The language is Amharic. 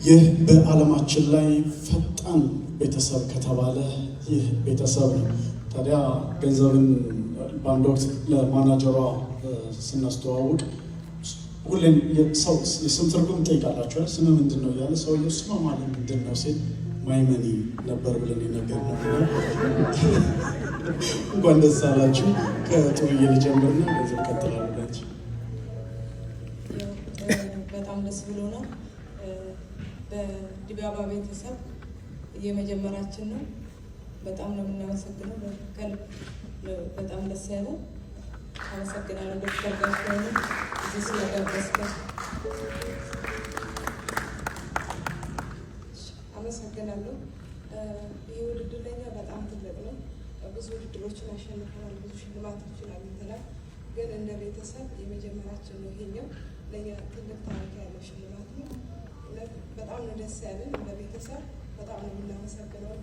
ይህ በዓለማችን ላይ ፈጣን ቤተሰብ ከተባለ ይህ ቤተሰብ ነው። ታዲያ ገንዘብን በአንድ ወቅት ለማናጀሯ ስናስተዋውቅ ሁሌም የሰው የስም ትርጉም ጠይቃላችኋል። ስም ምንድን ነው እያለ ሰውየው ስም ማለት ምንድን ነው ሲል ማይመኒ ነበር ብለን የነገርነው። እንኳን ደስ አላችሁ። ከጥሩዬ ልጀምር ነው በዚህ ቀጥላለች። በጣም ደስ ብሎናል። በዲባባ ቤተሰብ የመጀመራችን ነው። በጣም ነው የምናመሰግነው። በጣም ደስ ያለ አመሰግናለሁ ዶክተር ጋሽሆነ እዚህ ስለጋበዝከን አመሰግናለሁ። ይህ ውድድር ለኛ በጣም ትልቅ ነው። ብዙ ውድድሮችን አሸንፈናል፣ ብዙ ሽልማቶችን አግኝተናል። ግን እንደ ቤተሰብ የመጀመራችን ነው። ይሄኛው ለኛ ትልቅ ታሪክ ያለው ሽልማት ነው። በጣም ነው ደስ ያለን። እንደ ቤተሰብ በጣም ነው የምናመሰግነው።